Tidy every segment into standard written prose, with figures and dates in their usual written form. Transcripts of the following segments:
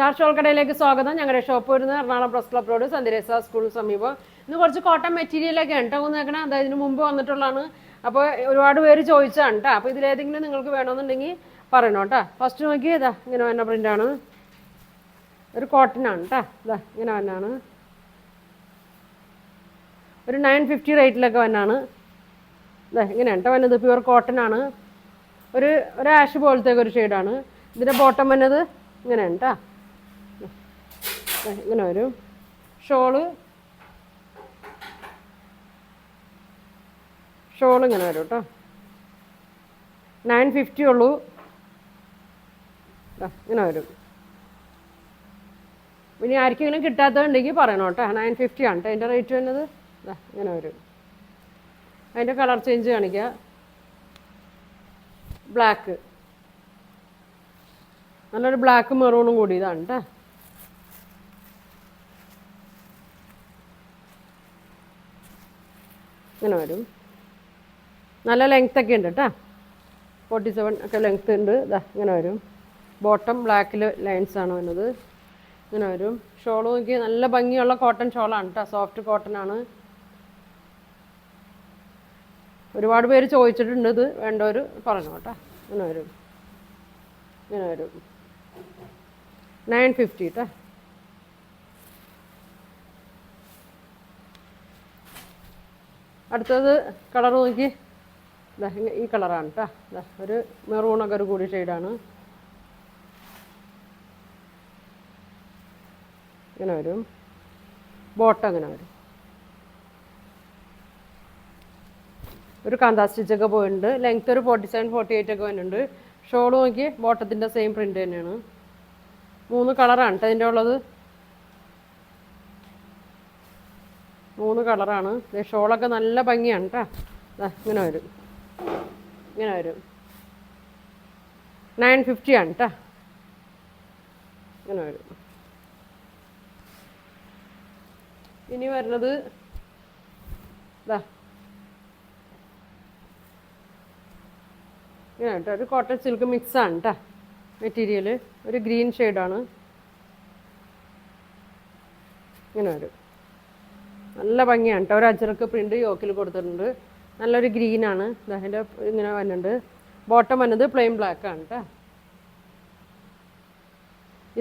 Star shawl കടയിലേക്ക് സ്വാഗതം. ഞങ്ങളുടെ ഷോപ്പ് വരുന്നത് എറണാകുളം പ്രസ് ക്ലബ് റോഡ് സന്ധ്യരേസ സ്കൂളിന് സമീപം. ഇന്ന് കുറച്ച് കോട്ടൺ മെറ്റീരിയലൊക്കെ ഉണ്ട് കേട്ടോ നോക്കണം. അതായത് ഇതിന് മുമ്പ് വന്നിട്ടുള്ളതാണ്. അപ്പോൾ ഒരുപാട് പേര് ചോദിച്ചതാണ് കേട്ടോ. അപ്പോൾ ഇതിലേതെങ്കിലും നിങ്ങൾക്ക് വേണമെന്നുണ്ടെങ്കിൽ പറയണം കേട്ടോ. ഫസ്റ്റ് നോക്കി ഇതാ ഇങ്ങനെ വന്ന പ്രിൻ്റാണ്. ഒരു കോട്ടൺ ആണ് കേട്ടോ. ഇതാ ഇങ്ങനെ വന്നാണ്. ഒരു 950 റേറ്റിലൊക്കെ വന്നാണ്. ഇതാ ഇങ്ങനെയാണ് കേട്ടോ വന്നത്. പ്യുവർ കോട്ടൺ ആണ്. ഒരു ആഷ് പോലത്തേക്ക് ഒരു ഷെയ്ഡാണ്. ഇതിൻ്റെ ബോട്ടം വന്നത് ഇങ്ങനെയാണ് കേട്ടോ. ഇങ്ങനെ വരും. ഷോള് ഇങ്ങനെ വരും കേട്ടോ. 950 ഉള്ളൂ. ഇങ്ങനെ വരും. ഇനി ആർക്കെങ്കിലും കിട്ടാത്തതുണ്ടെങ്കിൽ പറയണം കേട്ടോ. 950 ആണ് കേട്ടോ അതിൻ്റെ റേറ്റ് വരുന്നത്. ഇങ്ങനെ വരും. അതിൻ്റെ കളർ ചേഞ്ച് കാണിക്കുക. ബ്ലാക്ക്, നല്ലൊരു ബ്ലാക്ക് മെറൂണും കൂടി ഇതാണ് കേട്ടോ. ഇങ്ങനെ വരും. നല്ല ലെങ്ത് ഒക്കെ ഉണ്ട് കേട്ടോ. 47 ഒക്കെ ലെങ്ത് ഉണ്ട്. ഇതാ ഇങ്ങനെ വരും. ബോട്ടം ബ്ലാക്കിൽ ലൈൻസ് ആണ് വരുന്നത്. ഇങ്ങനെ വരും. ഷോൾ നോക്കി നല്ല ഭംഗിയുള്ള കോട്ടൺ ഷോളാണ് കേട്ടോ. സോഫ്റ്റ് കോട്ടൺ ആണ്. ഒരുപാട് പേര് ചോദിച്ചിട്ടുണ്ട്. ഇത് വേണ്ടവർ പറഞ്ഞു കേട്ടോ. ഇങ്ങനെ വരും. ഇങ്ങനെ വരും. 950 കേട്ടോ. അടുത്തത് കളർ നോക്കി. ഈ കളറാണ് കേട്ടോ. ഒരു മെറൂണൊക്കെ ഒരു കൂടി ഷെയ്ഡാണ്. ഇങ്ങനെ വരും. ബോട്ടം ഇങ്ങനെ വരും. ഒരു കാന്താ സ്റ്റിച്ചൊക്കെ പോയിട്ടുണ്ട്. ലെങ്ത് ഒരു 47 48 ഒക്കെ വരുന്നുണ്ട്. ഷോൾ നോക്കി ബോട്ടത്തിൻ്റെ സെയിം പ്രിൻ്റ് തന്നെയാണ്. 3 കളറാണ് കേട്ടോ അതിൻ്റെ ഉള്ളത്. 3 കളറാണ്. ഷോളൊക്കെ നല്ല ഭംഗിയാണ് കേട്ടോ. ഇങ്ങനെ വരും. ഇങ്ങനെ വരും. 950 ആണ് കേട്ടോ. ഇങ്ങനെ വരും. ഇനി വരുന്നത് ഇതാ ഇങ്ങനെ കേട്ടോ. ഒരു കോട്ടൺ സിൽക്ക് മിക്സാണ് കേട്ടോ മെറ്റീരിയൽ. ഒരു ഗ്രീൻ ഷെയ്ഡാണ്. ഇങ്ങനെ വരും. നല്ല ഭംഗിയാണ് കേട്ടോ. ഒരു അജറക്ക് പ്രിൻ്റ് യോക്കിൽ കൊടുത്തിട്ടുണ്ട്. നല്ലൊരു ഗ്രീനാണ്. അതിൻ്റെ ഇങ്ങനെ വന്നിട്ടുണ്ട്. ബോട്ടം വന്നത് പ്ലെയിൻ ബ്ലാക്കാണ് കേട്ടോ.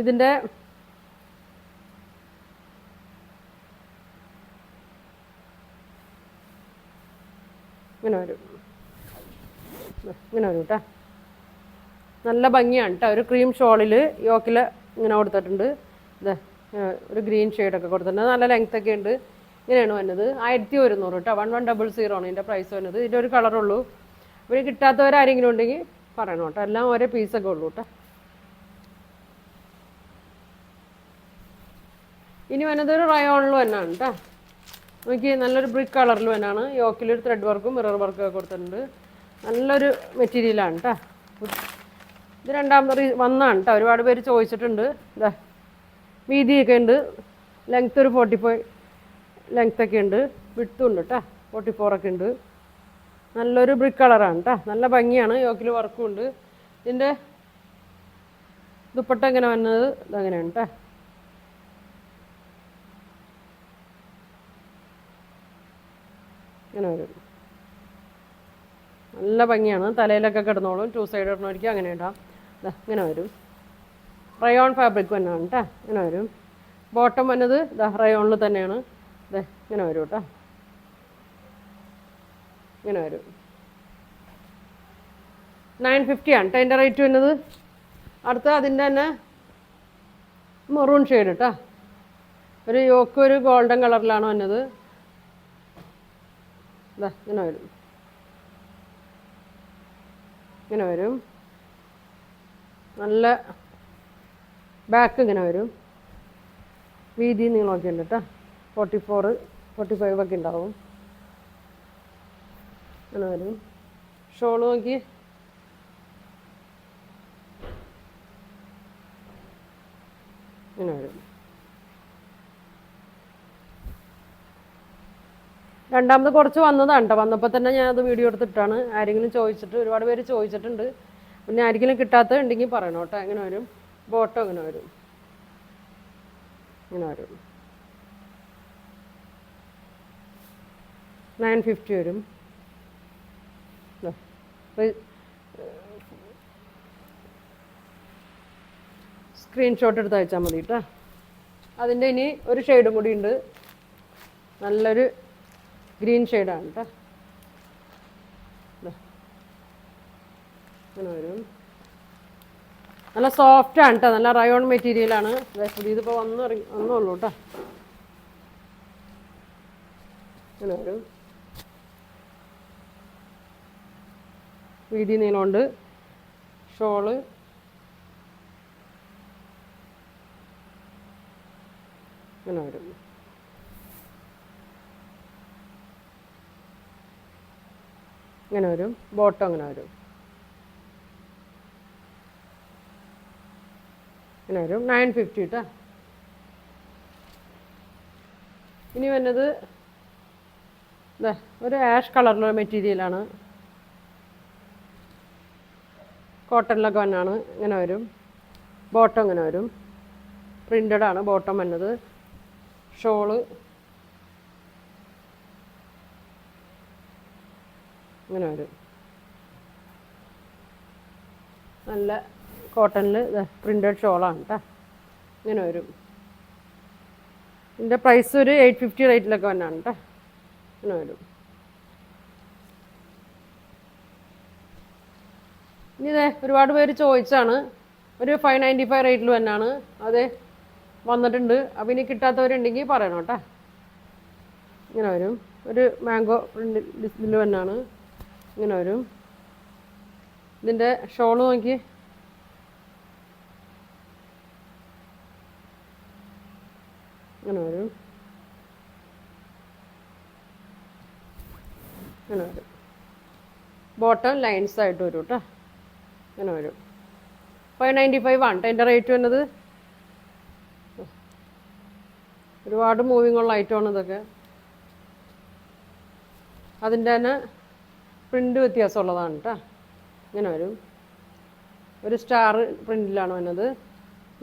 ഇതിൻ്റെ ഇങ്ങനെ വരും. ഇങ്ങനെ വരും കേട്ടോ. നല്ല ഭംഗിയാണ് കേട്ടോ. ഒരു ക്രീം ഷോളിൽ യോക്കിൽ ഇങ്ങനെ കൊടുത്തിട്ടുണ്ട്. ഇത് ഒരു ഗ്രീൻ ഷെയ്ഡൊക്കെ കൊടുത്തിട്ടുണ്ട്. നല്ല ലെങ്ത് ഒക്കെ ഉണ്ട്. ഇങ്ങനെയാണ് വന്നത്. 1100 കേട്ടോ. 1100 ആണ് ഇതിൻ്റെ പ്രൈസ് വന്നത്. ഇതിൻ്റെ ഒരു കളറുള്ളൂ. ഇവർ കിട്ടാത്തവരാരെങ്കിലും ഉണ്ടെങ്കിൽ പറയണം കേട്ടോ. എല്ലാം ഓരോ പീസൊക്കെ ഉള്ളൂ കേട്ടോ. ഇനി വന്നത് ഒരു റയോണിൽ തന്നെയാണ് കേട്ടോ. നോക്കി നല്ലൊരു ബ്രിക്ക് കളറിൽ തന്നെയാണ്. യോക്കിലൊരു ത്രെഡ് വർക്കും മിറർ വർക്കും ഒക്കെ കൊടുത്തിട്ടുണ്ട്. നല്ലൊരു മെറ്റീരിയലാണ് കേട്ടോ. ഇത് രണ്ടാമത് വന്നാണ് കേട്ടോ. ഒരുപാട് പേര് ചോദിച്ചിട്ടുണ്ട്. ഇതാ വീതിയൊക്കെ ഉണ്ട്. ലെങ്ത് ഒരു 45 ലെങ്ത്തൊക്കെ ഉണ്ട്. വിട്ടും ഉണ്ട് കേട്ടോ. 44 ഒക്കെ ഉണ്ട്. നല്ലൊരു ബ്രിക്ക് കളറാണ് കേട്ടോ. നല്ല ഭംഗിയാണ്. യോക്കിൽ വർക്കും ഉണ്ട്. ഇതിൻ്റെ ദുപ്പട്ട ഇങ്ങനെ വന്നത് ഇതങ്ങനെയാണ് കേട്ടോ. ഇങ്ങനെ വരും. നല്ല ഭംഗിയാണ്. തലയിലൊക്കെ കിടന്നോളും. 2 സൈഡ് ഇടണമായിരിക്കും. അങ്ങനെ ഇടാം. ഇങ്ങനെ വരും. റയോൺ ഫാബ്രിക് തന്നെയാണ് കേട്ടോ. ഇങ്ങനെ വരും. ബോട്ടം വന്നത് റയോണിൽ തന്നെയാണ്. ഇങ്ങനെ വരും കേട്ടോ. ഇങ്ങനെ വരും. 950 ആണ് കേട്ടോ അതിൻ്റെ റേറ്റ് വരുന്നത്. അടുത്ത അതിൻ്റെ തന്നെ മെറൂൺ ഷെയ്ഡ് കേട്ടോ. ഒരു യോക്ക് ഒരു ഗോൾഡൻ കളറിലാണ് വന്നത്. ഇങ്ങനെ വരും. ഇങ്ങനെ വരും. നല്ല ബാക്ക് ഇങ്ങനെ വരും. വീതി നീളമൊക്കെ ഉണ്ട് കേട്ടോ. 44 45 ഒക്കെ ഉണ്ടാവും. അങ്ങനെ വരും. ഷോൾ നോക്കി. ഇങ്ങനെ വരും. രണ്ടാമത് കുറച്ച് വന്നതാണ് കേട്ടോ. വന്നപ്പോൾ തന്നെ ഞാനത് വീഡിയോ എടുത്തിട്ടാണ്. ആരെങ്കിലും ചോദിച്ചിട്ട് ഒരുപാട് പേര് ചോദിച്ചിട്ടുണ്ട്. പിന്നെ ആരെങ്കിലും കിട്ടാത്തത് ഉണ്ടെങ്കിൽ പറയണം കേട്ടോ. എങ്ങനെ വരും. ബോട്ടം ഇങ്ങനെ വരും. ഇങ്ങനെ വരും. 950 വരും. സ്ക്രീൻഷോട്ട് എടുത്ത് അയച്ചാൽ മതി കേട്ടോ. അതിൻ്റെ ഇനി ഒരു ഷെയ്ഡും കൂടി ഉണ്ട്, നല്ലൊരു ഗ്രീൻ ഷെയ്ഡാണ് കേട്ടോ. ഇങ്ങനെ വരും. നല്ല സോഫ്റ്റാണ് കേട്ടോ, നല്ല റയോൺ മെറ്റീരിയലാണ്. ഇതിപ്പോൾ വന്നുള്ളൂ കേട്ടോ. ഇങ്ങനെ വരും. വീതി നീളമുണ്ട്. ഷോള് ഇങ്ങനെ വരും. ഇങ്ങനെ വരും. ബോട്ടം അങ്ങനെ വരും. ഇങ്ങനെ വരും. 950 കേട്ടോ. ഇനി വരുന്നത് ഒരു ആഷ് കളറിലുള്ള മെറ്റീരിയലാണ്, കോട്ടണിലൊക്കെ വന്നാണ്. ഇങ്ങനെ വരും. ബോട്ടം ഇങ്ങനെ വരും. പ്രിൻ്റഡ് ആണ് ബോട്ടം വന്നത്. ഷോള് ഇങ്ങനെ വരും. നല്ല കോട്ടണിൽ പ്രിൻ്റഡ് ഷോളാണ് കേട്ടോ. ഇങ്ങനെ വരും. ഇതിൻ്റെ പ്രൈസ് ഒരു 850 റേറ്റിലൊക്കെ വന്നാണ് കേട്ടോ. ഇങ്ങനെ വരും. ഇനി ഒരുപാട് പേര് ചോദിച്ചാണ്, ഒരു 595 റേറ്റിൽ തന്നെയാണ് അത് വന്നിട്ടുണ്ട്. അപ്പം ഇനി കിട്ടാത്തവരുണ്ടെങ്കിൽ പറയണം കേട്ടോ. ഇങ്ങനെ വരും. ഒരു മാംഗോ പ്രിൻ്റ് ഇതിൽ തന്നെയാണ്. ഇങ്ങനെ വരും. ഇതിൻ്റെ ഷോള് നോക്കി, ഇങ്ങനെ വരും. ഇങ്ങനെ വരും. ബോട്ടം ലൈൻസ് ആയിട്ട് വരും കേട്ടോ. ഇങ്ങനെ വരും. 595 ആണ് കേട്ടോ എൻ്റെ റേറ്റ് വരുന്നത്. ഒരുപാട് മൂവിങ് ഉള്ള ഐറ്റമാണ് ഇതൊക്കെ. അതിൻ്റെ തന്നെ പ്രിൻ്റ് വ്യത്യാസമുള്ളതാണ് കേട്ടോ. ഇങ്ങനെ വരും. ഒരു സ്റ്റാർ പ്രിൻ്റിലാണ് വന്നത്.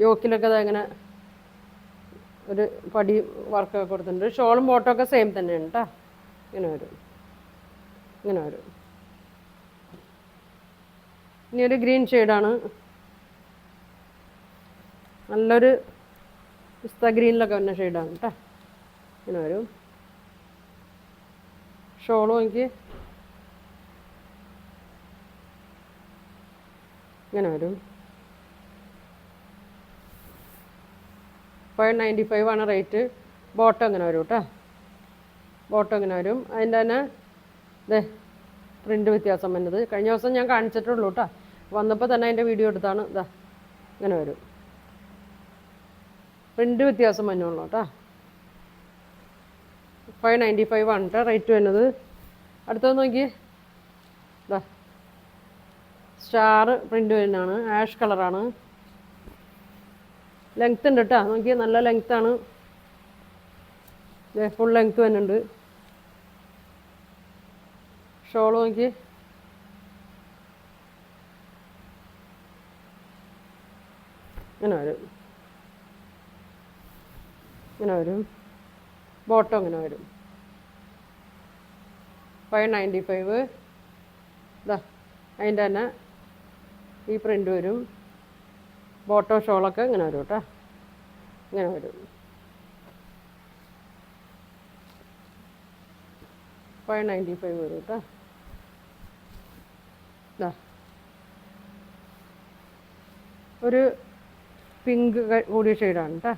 യോക്കിലൊക്കെ ഇങ്ങനെ ഒരു പടി വർക്കൊക്കെ കൊടുത്തിട്ടുണ്ട്. ഷോളും ബോട്ടമൊക്കെ സെയിം തന്നെയാണ് കേട്ടോ. ഇങ്ങനെ വരും. ഇങ്ങനെ വരും. ഇനി ഒരു ഗ്രീൻ ഷെയ്ഡാണ്, നല്ലൊരു പിസ്ത ഗ്രീനിലൊക്കെ വന്ന ഷെയ്ഡാണ് കേട്ടോ. ഇങ്ങനെ വരും. ഷോളും എനിക്ക് ഇങ്ങനെ വരും. 595 ആണ് റേറ്റ്. ബോട്ടം ഇങ്ങനെ വരും കേട്ടോ. ബോട്ടം ഇങ്ങനെ വരും. അതിൻ്റെ തന്നെ പ്രിൻ്റ് വ്യത്യാസം വന്നത് കഴിഞ്ഞ ദിവസം ഞാൻ കാണിച്ചിട്ടുള്ളൂ കേട്ടോ. വന്നപ്പോൾ തന്നെ അതിൻ്റെ വീഡിയോ എടുത്താണ്. ഇങ്ങനെ വരും. പ്രിൻ്റ് വ്യത്യാസം വന്നുള്ളൂ കേട്ടോ. 595 ആണ് കേട്ടോ റേറ്റ് വരുന്നത്. അടുത്തത് നോക്കി, സ്റ്റാർ പ്രിൻ്റ് വരുന്നതാണ്. ആഷ് കളറാണ്. ലെങ്ത് ഉണ്ട് കേട്ടോ. നോക്കി, നല്ല ലെങ്ത്താണ്. ഫുൾ ലെങ്ത് വരുന്നുണ്ട്. ഷോൾ നോക്കി, ഇങ്ങനെ വരും. ഇങ്ങനെ വരും. ബോട്ടം ഇങ്ങനെ വരും. 595. അതിൻ്റെ തന്നെ ഈ പ്രിൻ്റ് വരും. ബോട്ടം ഷോളൊക്കെ ഇങ്ങനെ വരും കേട്ടോ. ഇങ്ങനെ വരും. 595 വരും കേട്ടോ. ഒരു പിങ്ക് കൂടിയ ഷെയ്ഡാണ് കേട്ടോ.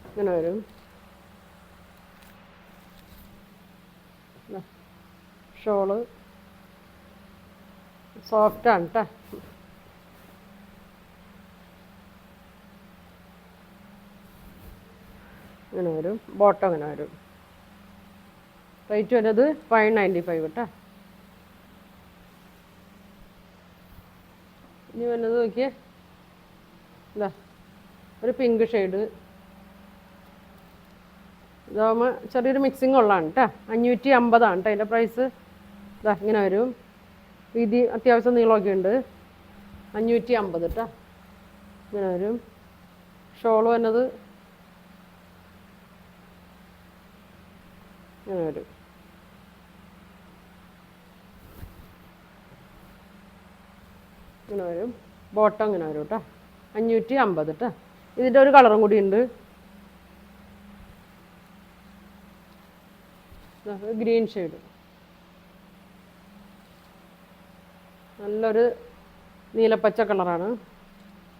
ഇങ്ങനെ വരും. ഷോള് സോഫ്റ്റാണ് കേട്ടോ. ഇങ്ങനെ വരും. ബോട്ടം ഇങ്ങനെ വരും. റേറ്റ് വരുന്നത് 595 കേട്ടോ. ഇനി വരുന്നത് നോക്കിയേ, ഒരു പിങ്ക് ഷെയ്ഡ്. ഇതാകുമ്പോൾ ചെറിയൊരു മിക്സിങ് ഉള്ളതാണ് കേട്ടോ. 550 ആണ് കേട്ടോ അതിൻ്റെ പ്രൈസ്. ഇങ്ങനെ വരും. വീതി അത്യാവശ്യം നീളമൊക്കെ ഉണ്ട്. 550 കേട്ടോ. ഇങ്ങനെ വരും. ഷോൾ വന്നത് ഇങ്ങനെ വരും. ഇങ്ങനെ വരും. ബോട്ടം ഇങ്ങനെ വരും കേട്ടോ. 550 കേട്ടോ. ഇതിൻ്റെ ഒരു കളറും കൂടി ഉണ്ട്, ഗ്രീൻ ഷെയ്ഡ്. നല്ലൊരു നീലപ്പച്ച കളറാണ്,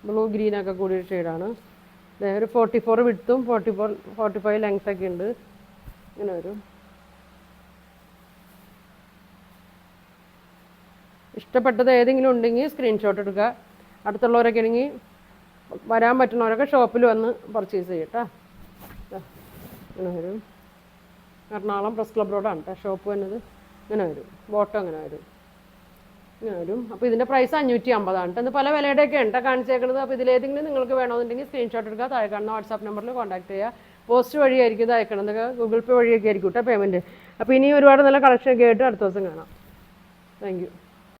ബ്ലൂ ഗ്രീനൊക്കെ കൂടിയ ഷെയ്ഡാണ്. ഒരു 44 വിഡ്ത്തും 45 ലെങ്ത്തൊക്കെ ഉണ്ട്. ഇങ്ങനെ വരും. ഇഷ്ടപ്പെട്ടത് ഏതെങ്കിലും ഉണ്ടെങ്കിൽ സ്ക്രീൻഷോട്ട് എടുക്കുക. അടുത്തുള്ളവരൊക്കെ ആണെങ്കിൽ വരാൻ പറ്റുന്നവരൊക്കെ ഷോപ്പിൽ വന്ന് പർച്ചേസ് ചെയ്യട്ടോ. ഇങ്ങനെ വരും. എറണാകുളം പ്രസ് ക്ലബ് റോഡാണ് കേട്ടോ ഷോപ്പ് വന്നത്. ഇങ്ങനെ വരും. ബോട്ടം ഇങ്ങനെ വരും. ഇങ്ങനെ വരും. അപ്പോൾ ഇതിൻ്റെ പ്രൈസ് 550 കേട്ടോ. ഇത് പല വിലയുടെയൊക്കെ ഉണ്ട് കാണിച്ചേക്കുന്നത്. അപ്പോൾ ഇതിലേതെങ്കിലും നിങ്ങൾക്ക് വേണമെന്നുണ്ടെങ്കിൽ സ്ക്രീൻഷോട്ട് എടുക്കുക. താഴെ കാണുന്ന വാട്സാപ്പ് നമ്പറിൽ കോൺടാക്ട് ചെയ്യുക. പോസ്റ്റ് വഴിയായിരിക്കും ഇത് അയക്കണത്, ഗൂഗിൾ പേ വഴിയൊക്കെ ആയിരിക്കും കേട്ടോ പേയ്മെൻറ്റ്. അപ്പോൾ ഇനി ഒരുപാട് നല്ല കളക്ഷനൊക്കെ ആയിട്ട് അടുത്ത ദിവസം കാണാം. Thank you.